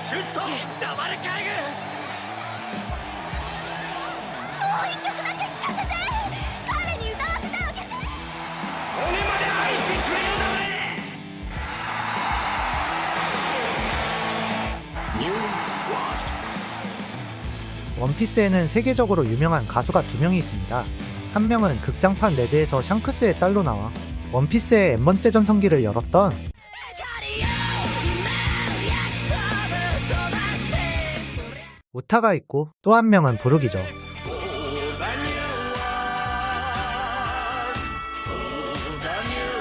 シューズと黙れカイグ。もう一曲だけ聴かせて。彼に歌わせてあげて。骨まで愛してくれよだね。ニューワールド。 원피스에는 세계적으로 유명한 가수가 두 명이 있습니다. 한 명은 극장판 레드에서 샹크스의 딸로 나와 원피스의 N번째 전성기를 열었던 우타가 있고, 또 한 명은 부르기죠.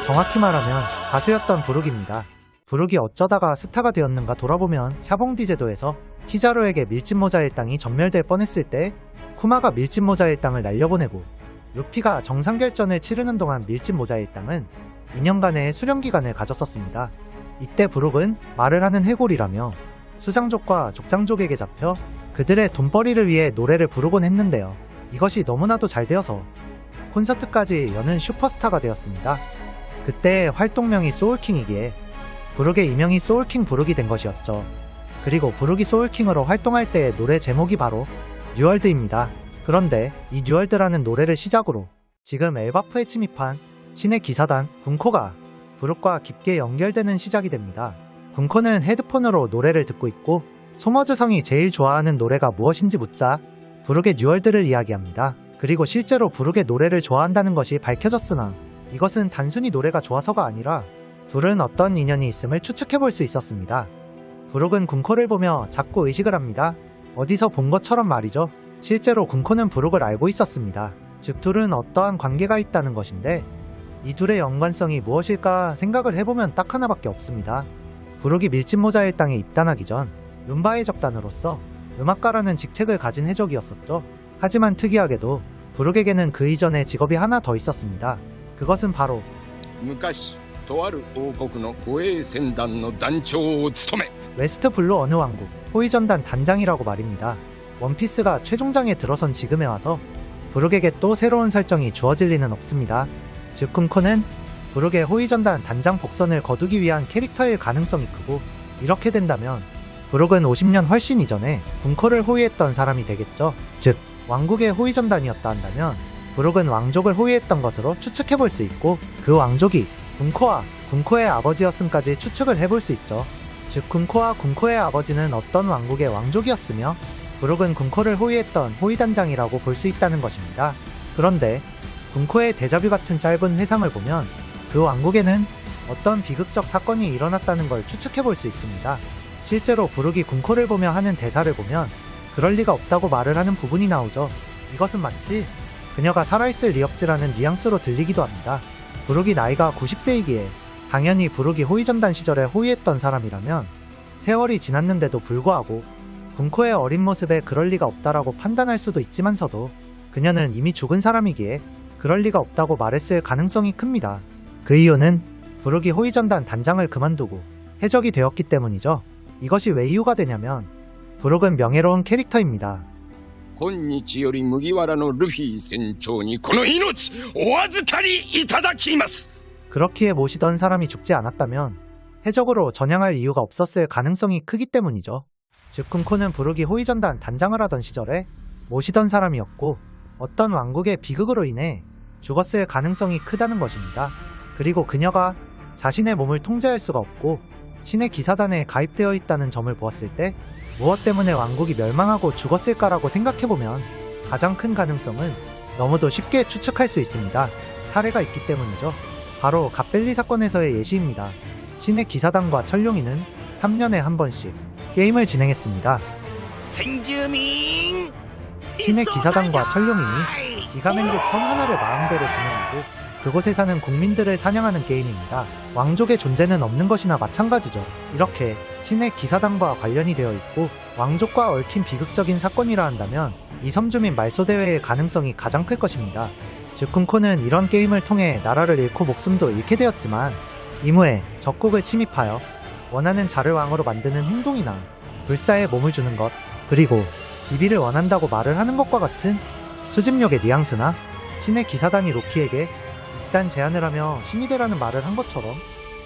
정확히 말하면 가수였던 부르기입니다. 부르기 어쩌다가 스타가 되었는가 돌아보면 샤봉디제도에서 키자루에게 밀짚모자 일당이 전멸될 뻔했을 때 쿠마가 밀짚모자 일당을 날려보내고, 루피가 정상결전을 치르는 동안 밀짚모자 일당은 2년간의 수련기간을 가졌었습니다. 이때 부룩은 말을 하는 해골이라며 수장족과 족장족에게 잡혀 그들의 돈벌이를 위해 노래를 부르곤 했는데요. 이것이 너무나도 잘 되어서 콘서트까지 여는 슈퍼스타가 되었습니다. 그때의 활동명이 소울킹이기에 부룩의 이명이 소울킹 부룩이 된 것이었죠. 그리고 부룩이 소울킹으로 활동할 때의 노래 제목이 바로 뉴월드입니다. 그런데 이 뉴월드라는 노래를 시작으로 지금 엘바프에 침입한 신의 기사단 군코가 부룩과 깊게 연결되는 시작이 됩니다. 군코는 헤드폰으로 노래를 듣고 있고 소머즈성이 제일 좋아하는 노래가 무엇인지 묻자 부룩의 뉴월드를 이야기합니다. 그리고 실제로 부룩의 노래를 좋아한다는 것이 밝혀졌으나 이것은 단순히 노래가 좋아서가 아니라 둘은 어떤 인연이 있음을 추측해볼 수 있었습니다. 부룩은 군코를 보며 자꾸 의식을 합니다. 어디서 본 것처럼 말이죠. 실제로 군코는 부룩을 알고 있었습니다. 즉 둘은 어떠한 관계가 있다는 것인데 이 둘의 연관성이 무엇일까 생각을 해보면 딱 하나밖에 없습니다. 부룩이 밀짚모자 일당에 입단하기 전 룸바의 적단으로서 음악가라는 직책을 가진 해적이었었죠. 하지만 특이하게도 부룩에게는 그 이전에 직업이 하나 더 있었습니다. 그것은 바로 昔とある王国の護衛船団の団長を務め 웨스트 블루 어느 왕국 호위전단 단장이라고 말입니다. 원피스가 최종장에 들어선 지금에 와서 부룩에게 또 새로운 설정이 주어질 리는 없습니다. 즉 군코는 부룩의 호위전단 단장 복선을 거두기 위한 캐릭터일 가능성이 크고, 이렇게 된다면 부룩은 50년 훨씬 이전에 군코를 호위했던 사람이 되겠죠. 즉 왕국의 호위전단이었다 한다면 부룩은 왕족을 호위했던 것으로 추측해볼 수 있고, 그 왕족이 군코와 군코의 아버지였음까지 추측을 해볼 수 있죠. 즉 군코와 군코의 아버지는 어떤 왕국의 왕족이었으며 부룩은 군코를 호위했던 호위단장이라고 볼 수 있다는 것입니다. 그런데 군코의 데자뷰 같은 짧은 회상을 보면 그 왕국에는 어떤 비극적 사건이 일어났다는 걸 추측해볼 수 있습니다. 실제로 부룩이 군코를 보며 하는 대사를 보면 그럴 리가 없다고 말을 하는 부분이 나오죠. 이것은 마치 그녀가 살아있을 리 없지라는 뉘앙스로 들리기도 합니다. 부룩이 나이가 90세이기에 당연히 부룩이 호위전단 시절에 호위했던 사람이라면 세월이 지났는데도 불구하고 군코의 어린 모습에 그럴 리가 없다라고 판단할 수도 있지만서도 그녀는 이미 죽은 사람이기에 그럴 리가 없다고 말했을 가능성이 큽니다. 그 이유는 부룩이 호위전단 단장을 그만두고 해적이 되었기 때문이죠. 이것이 왜 이유가 되냐면 부룩은 명예로운 캐릭터입니다. 今日より麦わらのルフィ船長にこの命お預かりいただきます 그렇기에 모시던 사람이 죽지 않았다면 해적으로 전향할 이유가 없었을 가능성이 크기 때문이죠. 즉 군코는 부룩이 호위전단 단장을 하던 시절에 모시던 사람이었고 어떤 왕국의 비극으로 인해 죽었을 가능성이 크다는 것입니다. 그리고 그녀가 자신의 몸을 통제할 수가 없고 신의 기사단에 가입되어 있다는 점을 보았을 때 무엇 때문에 왕국이 멸망하고 죽었을까라고 생각해보면 가장 큰 가능성은 너무도 쉽게 추측할 수 있습니다. 사례가 있기 때문이죠. 바로 갓벨리 사건에서의 예시입니다. 신의 기사단과 철룡이는 3년에 한 번씩 게임을 진행했습니다. 생주민 신의 기사단과 철룡이니 이가맹국 성 하나를 마음대로 진행하고 그곳에 사는 국민들을 사냥하는 게임입니다. 왕족의 존재는 없는 것이나 마찬가지죠. 이렇게 신의 기사단과 관련이 되어 있고 왕족과 얽힌 비극적인 사건이라 한다면 이섬주민 말소대회의 가능성이 가장 클 것입니다. 즉 군코는 이런 게임을 통해 나라를 잃고 목숨도 잃게 되었지만 이무에 적국을 침입하여 원하는 자를 왕으로 만드는 행동이나 불사에 몸을 주는 것, 그리고 비비를 원한다고 말을 하는 것과 같은 수집력의 뉘앙스나 신의 기사단이 로키에게 일단 제안을 하며 신이 되라는 말을 한 것처럼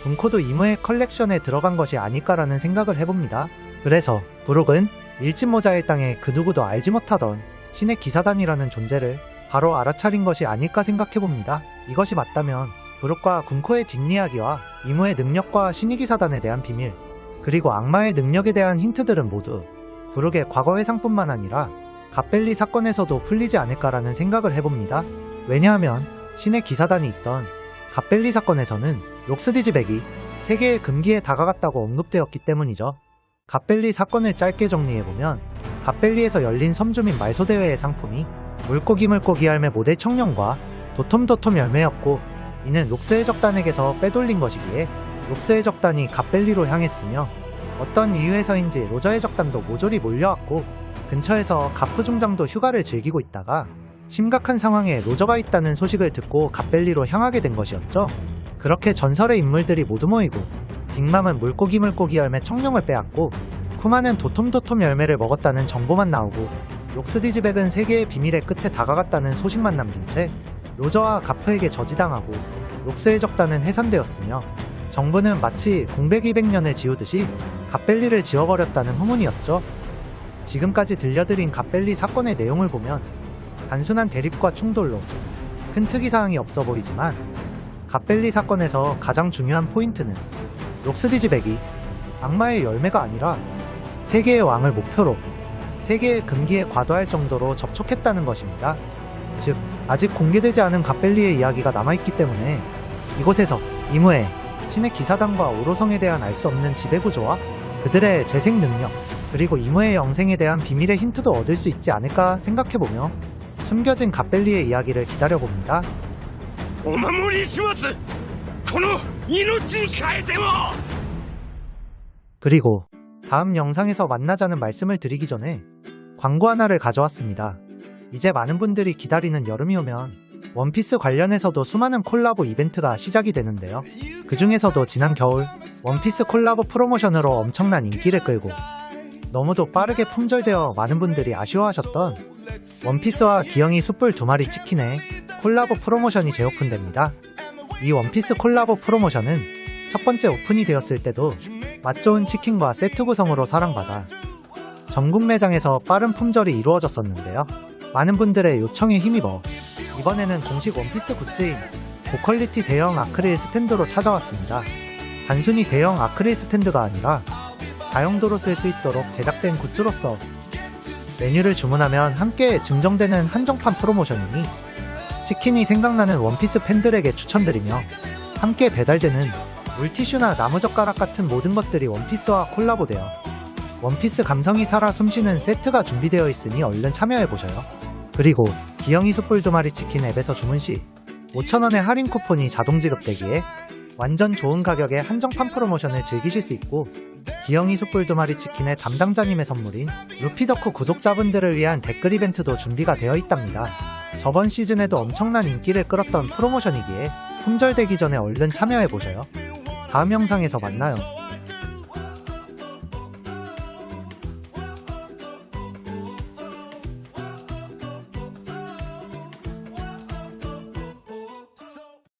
군코도 이무의 컬렉션에 들어간 것이 아닐까라는 생각을 해봅니다. 그래서 브룩은 밀짚 모자 일당의 그 누구도 알지 못하던 신의 기사단이라는 존재를 바로 알아차린 것이 아닐까 생각해봅니다. 이것이 맞다면 브룩과 군코의 뒷이야기와 이무의 능력과 신의 기사단에 대한 비밀, 그리고 악마의 능력에 대한 힌트들은 모두 브룩의 과거 회상뿐만 아니라 갓벨리 사건에서도 풀리지 않을까라는 생각을 해봅니다. 왜냐하면 신의 기사단이 있던 갓벨리 사건에서는 록스디지백이 세계의 금기에 다가갔다고 언급되었기 때문이죠. 갓벨리 사건을 짧게 정리해보면 갓벨리에서 열린 섬주민 말소대회의 상품이 물고기 열매 모델 청룡과 도톰 열매였고, 이는 록스의 적단에게서 빼돌린 것이기에 록스의 적단이 갓벨리로 향했으며, 어떤 이유에서인지 로저의 적단도 모조리 몰려왔고 근처에서 가프 중장도 휴가를 즐기고 있다가 심각한 상황에 로저가 있다는 소식을 듣고 갓벨리로 향하게 된 것이었죠. 그렇게 전설의 인물들이 모두 모이고 빅맘은 물고기 열매 청룡을 빼앗고 쿠마는 도톰 열매를 먹었다는 정보만 나오고 록스디지백은 세계의 비밀의 끝에 다가갔다는 소식만 남긴 채 로저와 가프에게 저지당하고 록스의 적단은 해산되었으며, 정부는 마치 공백 200년을 지우듯이 갓벨리를 지워버렸다는 후문이었죠. 지금까지 들려드린 갓벨리 사건의 내용을 보면 단순한 대립과 충돌로 큰 특이사항이 없어 보이지만, 갓벨리 사건에서 가장 중요한 포인트는 록스디지백이 악마의 열매가 아니라 세계의 왕을 목표로 세계의 금기에 과도할 정도로 접촉했다는 것입니다. 즉, 아직 공개되지 않은 갓벨리의 이야기가 남아있기 때문에 이곳에서 이무의 신의 기사단과 오로성에 대한 알 수 없는 지배구조와 그들의 재생 능력, 그리고 이무의 영생에 대한 비밀의 힌트도 얻을 수 있지 않을까 생각해보며 숨겨진 갓벨리의 이야기를 기다려봅니다. お守りします。この命に変えても。 그리고 다음 영상에서 만나자는 말씀을 드리기 전에 광고 하나를 가져왔습니다. 이제 많은 분들이 기다리는 여름이 오면 원피스 관련해서도 수많은 콜라보 이벤트가 시작이 되는데요. 그 중에서도 지난 겨울 원피스 콜라보 프로모션으로 엄청난 인기를 끌고 너무도 빠르게 품절되어 많은 분들이 아쉬워하셨던 원피스와 기영이 숯불 2마리 치킨의 콜라보 프로모션이 재오픈됩니다. 이 원피스 콜라보 프로모션은 첫 번째 오픈이 되었을 때도 맛 좋은 치킨과 세트 구성으로 사랑받아 전국 매장에서 빠른 품절이 이루어졌었는데요. 많은 분들의 요청에 힘입어 이번에는 공식 원피스 굿즈인 고퀄리티 대형 아크릴 스탠드로 찾아왔습니다. 단순히 대형 아크릴 스탠드가 아니라 다용도로 쓸 수 있도록 제작된 굿즈로서 메뉴를 주문하면 함께 증정되는 한정판 프로모션이니 치킨이 생각나는 원피스 팬들에게 추천드리며, 함께 배달되는 물티슈나 나무젓가락 같은 모든 것들이 원피스와 콜라보되어 원피스 감성이 살아 숨쉬는 세트가 준비되어 있으니 얼른 참여해보셔요. 그리고 기영이 숯불 2마리 치킨 앱에서 주문 시 5,000원의 할인 쿠폰이 자동 지급되기에 완전 좋은 가격에 한정판 프로모션을 즐기실 수 있고, 기영이 숯불 2마리 치킨의 담당자님의 선물인 루피덕후 구독자분들을 위한 댓글 이벤트도 준비가 되어 있답니다. 저번 시즌에도 엄청난 인기를 끌었던 프로모션이기에 품절되기 전에 얼른 참여해보셔요. 다음 영상에서 만나요.